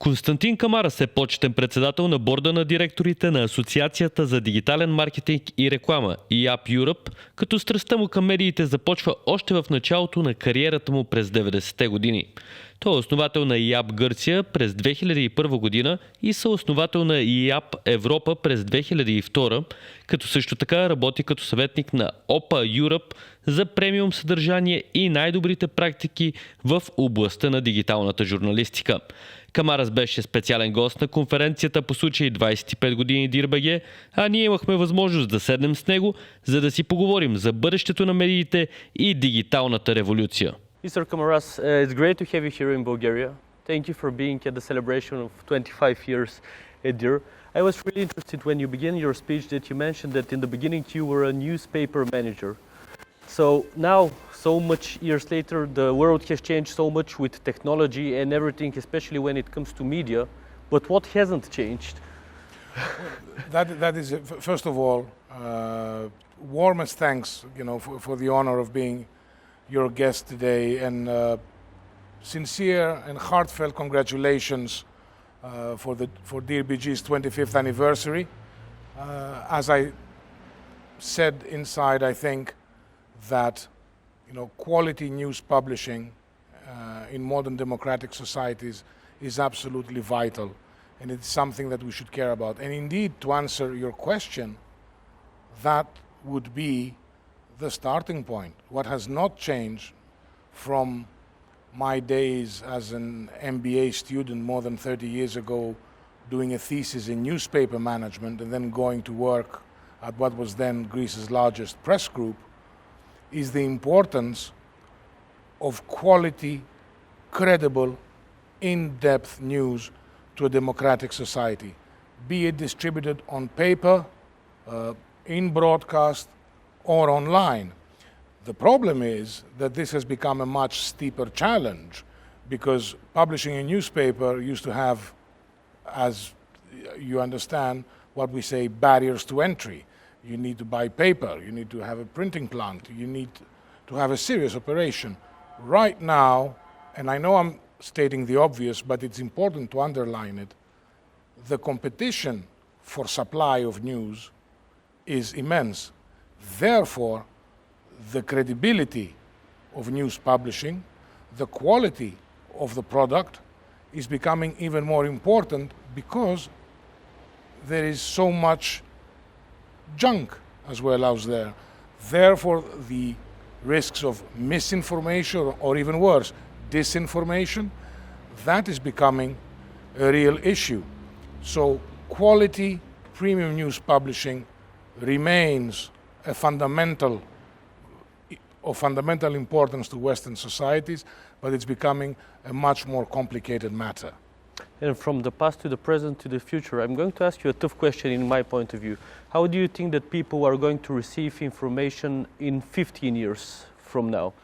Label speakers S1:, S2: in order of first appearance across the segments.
S1: Константин Камарас е почетен председател на борда на директорите на Асоциацията за дигитален маркетинг и реклама IAB Europe, като страстта му към медиите започва още в началото на кариерата му през 90-те години. Той е основател на IAB Гърция през 2001 година и съосновател на IAB Европа през 2002, като също така работи като съветник на OPA Europe за премиум съдържание и най-добрите практики в областта на дигиталната журналистика. Камарас беше специален гост на конференцията по случай 25 години Dir.bg, а ние имахме възможност да седнем с него, за да си поговорим за бъдещето на медиите и дигиталната революция.
S2: Mr. Камарас, it's great to have you here in Bulgaria. Thank you for being at the celebration of 25 years at Dir. I was really interested when you began your speech that you mentioned that in the beginning you were a newspaper manager. So now, so much years later, the world has changed so much with technology and everything, especially when it comes to media. But what hasn't changed?
S3: That is, first of all, warmest thanks, for the honor of being your guest today, and sincere and heartfelt congratulations for Dir.bg's 25th anniversary. As I said inside, I think that quality news publishing in modern democratic societies is absolutely vital, and it's something that we should care about. And indeed, to answer your question, that would be the starting point. What has not changed from my days as an MBA student more than 30 years ago, doing a thesis in newspaper management and then going to work at what was then Greece's largest press group, is the importance of quality, credible, in-depth news to a democratic society, be it distributed on paper, in broadcast, or online. The problem is that this has become a much steeper challenge because publishing a newspaper used to have, as you understand, what we say barriers to entry. You need to buy paper, you need to have a printing plant, you need to have a serious operation. Right now, and I know I'm stating the obvious, but it's important to underline it, the competition for supply of news is immense. Therefore, the credibility of news publishing, the quality of the product is becoming even more important because there is so much junk as well out there. Therefore, the risks of misinformation or even worse, disinformation, that is becoming a real issue. So quality premium news publishing remains of fundamental importance to Western societies, but it's becoming a much more complicated matter.
S2: And from the past to the present to the future, I'm going to ask you a tough question in my point of view. How do you think that people are going to receive information in 15 years from now?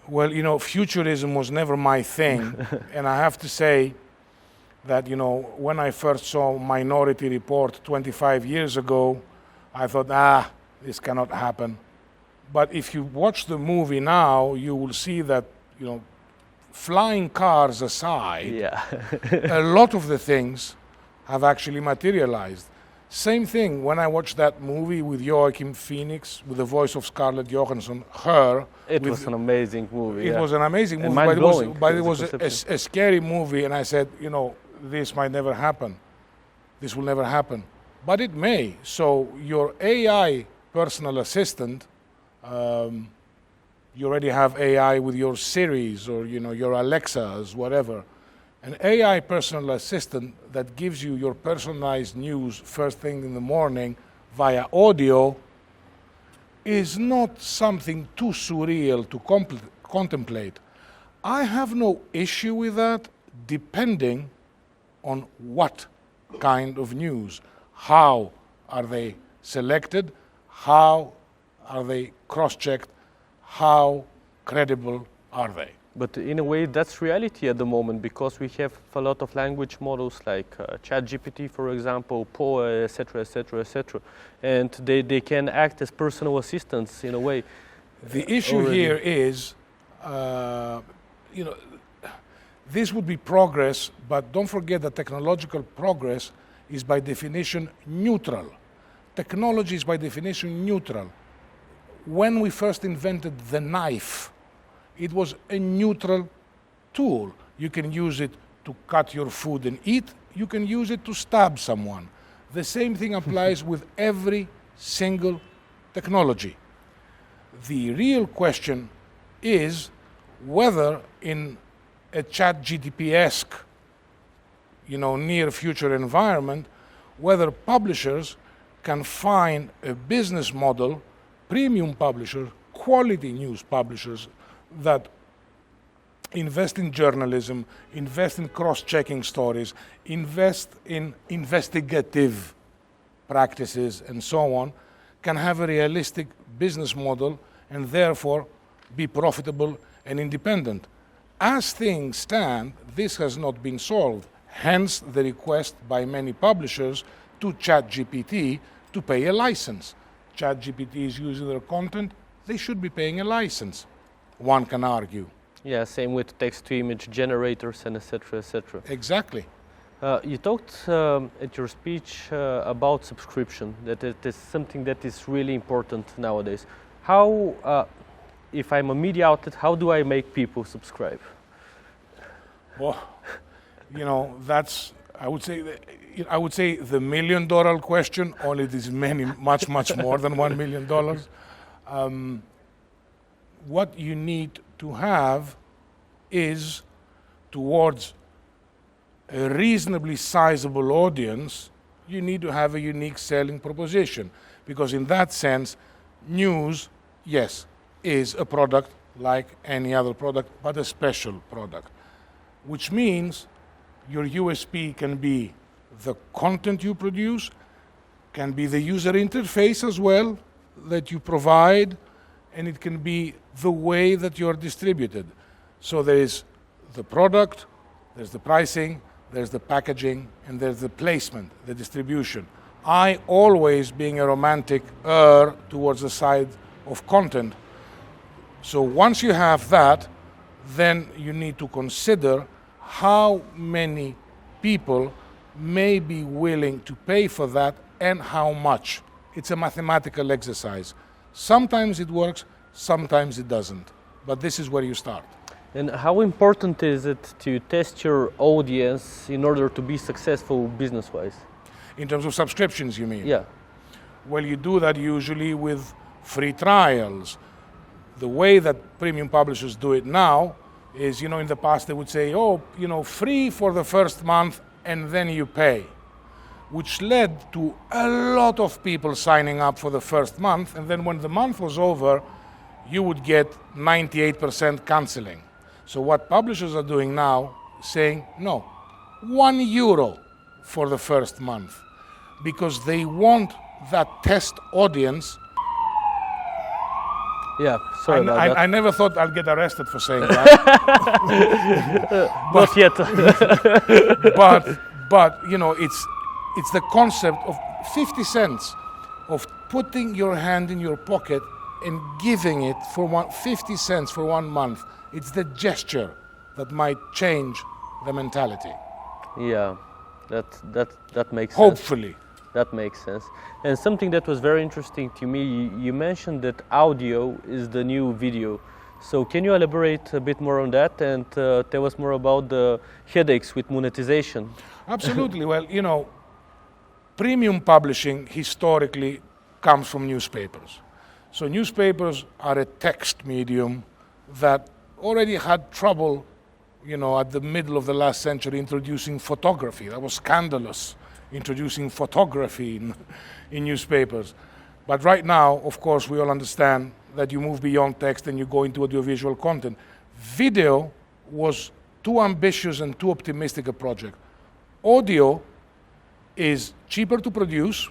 S3: Well, futurism was never my thing, and I have to say that, when I first saw Minority Report 25 years ago, I thought, this cannot happen. But if you watch the movie now, you will see that, flying cars aside, a lot of the things have actually materialized. Same thing when I watched that movie with Joaquin Phoenix, with the voice of Scarlett Johansson, Her.
S2: It was an amazing movie.
S3: It was an amazing movie, but it was a scary movie, and I said, this might never happen. This will never happen. But it may. So your AI personal assistant, you already have AI with your Siris or your Alexas, whatever. An AI personal assistant that gives you your personalized news first thing in the morning via audio is not something too surreal to contemplate. I have no issue with that, depending on what kind of news. How are they selected? How are they cross-checked? How credible are they?
S2: But in a way, that's reality at the moment because we have a lot of language models like Chat GPT, for example, POA, etc., etc., etc., and they can act as personal assistants in a way.
S3: The issue here is, This would be progress, but don't forget that technological progress is by definition neutral. Technology is by definition neutral. When we first invented the knife, it was a neutral tool. You can use it to cut your food and eat. You can use it to stab someone. The same thing applies with every single technology. The real question is whether in a Chat GPT-esque, near future environment, whether publishers can find a business model, premium publishers, quality news publishers that invest in journalism, invest in cross-checking stories, invest in investigative practices and so on, can have a realistic business model and therefore be profitable and independent. As things stand, this has not been solved, hence the request by many publishers to Chat GPT to pay a license. Chat GPT is using their content, they should be paying a license, one can argue.
S2: Yeah, same with text-to-image generators and etc., etc.
S3: Exactly.
S2: You talked at your speech about subscription, that it is something that is really important nowadays. How, if I'm a media outlet, how do I make people subscribe?
S3: Well, that's, I would say the $1 million question, only it is much more than $1 million. What you need to have is, towards a reasonably sizable audience, you need to have a unique selling proposition. Because in that sense, news, yes, is a product like any other product, but a special product. Which means your USP can be the content you produce, can be the user interface as well that you provide, and it can be the way that you're distributed. So there is the product, there's the pricing, there's the packaging, and there's the placement, the distribution. I always, being a romantic, err towards the side of content. So once you have that, then you need to consider how many people may be willing to pay for that and how much. It's a mathematical exercise. Sometimes it works, sometimes it doesn't. But this is where you start.
S2: And how important is it to test your audience in order to be successful business-wise?
S3: In terms of subscriptions, you mean?
S2: Yeah.
S3: Well, you do that usually with free trials. The way that premium publishers do it now is, in the past they would say, free for the first month and then you pay, which led to a lot of people signing up for the first month, and then when the month was over, you would get 98% canceling. So what publishers are doing now, saying, no, €1 for the first month, because they want that test audience.
S2: Yeah, sorry about that.
S3: I never thought I'd get arrested for saying that.
S2: Not yet.
S3: but it's the concept of 50 cents, of putting your hand in your pocket and giving it for 50 cents for 1 month. It's the gesture that might change the mentality.
S2: Yeah, that makes sense.
S3: Hopefully.
S2: That makes sense. And something that was very interesting to me, you mentioned that audio is the new video. So can you elaborate a bit more on that and tell us more about the headaches with monetization?
S3: Absolutely. Well, premium publishing historically comes from newspapers. So newspapers are a text medium that already had trouble, at the middle of the last century introducing photography. That was scandalous, introducing photography in newspapers. But right now, of course, we all understand that you move beyond text and you go into audiovisual content. Video was too ambitious and too optimistic a project. Audio is cheaper to produce,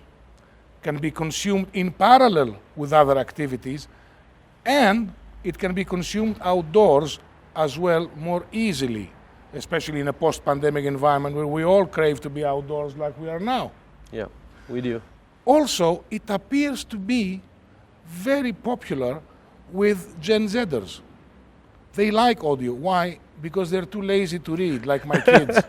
S3: can be consumed in parallel with other activities, and it can be consumed outdoors as well more easily, especially in a post-pandemic environment where we all crave to be outdoors like we are now.
S2: Yeah, we do.
S3: Also, it appears to be very popular with Gen Zers. They like audio. Why? because they're too lazy to read, like my kids.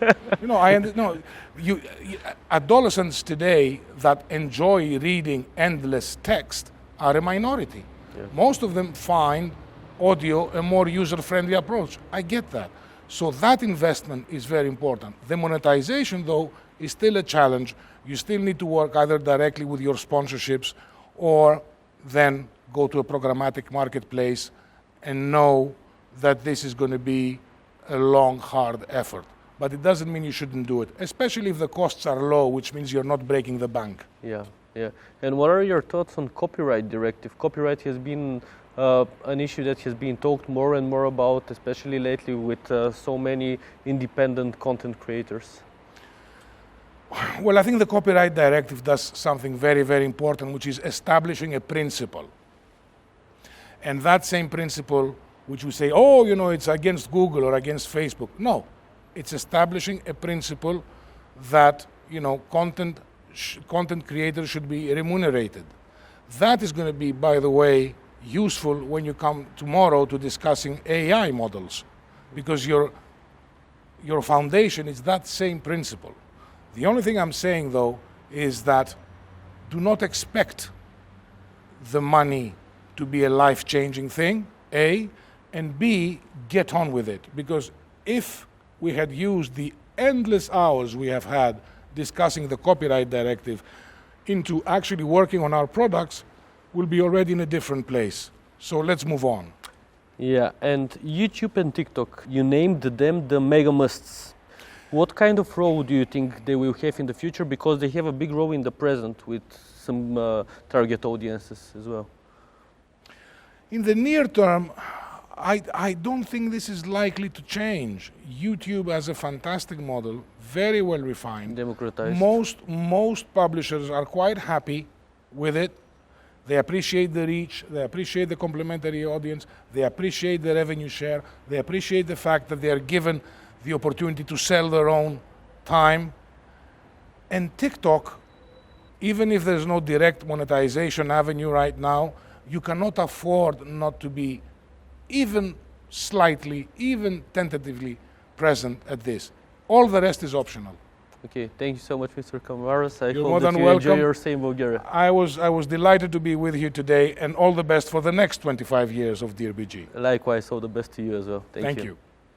S3: Adolescents today that enjoy reading endless text are a minority.
S2: Yeah.
S3: Most of them find audio a more user-friendly approach. I get that. So that investment is very important. The monetization, though, is still a challenge. You still need to work either directly with your sponsorships or then go to a programmatic marketplace and know that this is going to be a long, hard effort. But it doesn't mean you shouldn't do it, especially if the costs are low, which means you're not breaking the bank.
S2: Yeah, yeah. And what are your thoughts on copyright directive? Copyright has been an issue that has been talked more and more about, especially lately with so many independent content creators.
S3: Well, I think the copyright directive does something very, very important, which is establishing a principle. And that same principle, which we say, it's against Google or against Facebook. No, it's establishing a principle that, content creators should be remunerated. That is going to be, by the way, useful when you come tomorrow to discussing AI models, because your foundation is that same principle. The only thing I'm saying, though, is that do not expect the money to be a life-changing thing, A, and B, get on with it. Because if we had used the endless hours we have had discussing the copyright directive into actually working on our products, we'll be already in a different place. So let's move on.
S2: Yeah, and YouTube and TikTok, you named them the mega musts. What kind of role do you think they will have in the future? Because they have a big role in the present with some target audiences as well.
S3: In the near term, I don't think this is likely to change. YouTube has a fantastic model, very well refined.
S2: Democratized.
S3: Most publishers are quite happy with it. They appreciate the reach, they appreciate the complementary audience, they appreciate the revenue share, they appreciate the fact that they are given the opportunity to sell their own time. And TikTok, even if there's no direct monetization avenue right now, you cannot afford not to be even slightly, even tentatively present at this. All the rest is optional.
S2: Okay, thank you so much, Mr. Kamaras. I
S3: You're
S2: hope
S3: more
S2: that
S3: than
S2: you
S3: welcome.
S2: enjoy your stay in Bulgaria.
S3: I was delighted to be with you today, and all the best for the next 25 years of Dir.bg.
S2: Likewise, all the best to you as well.
S3: Thank you.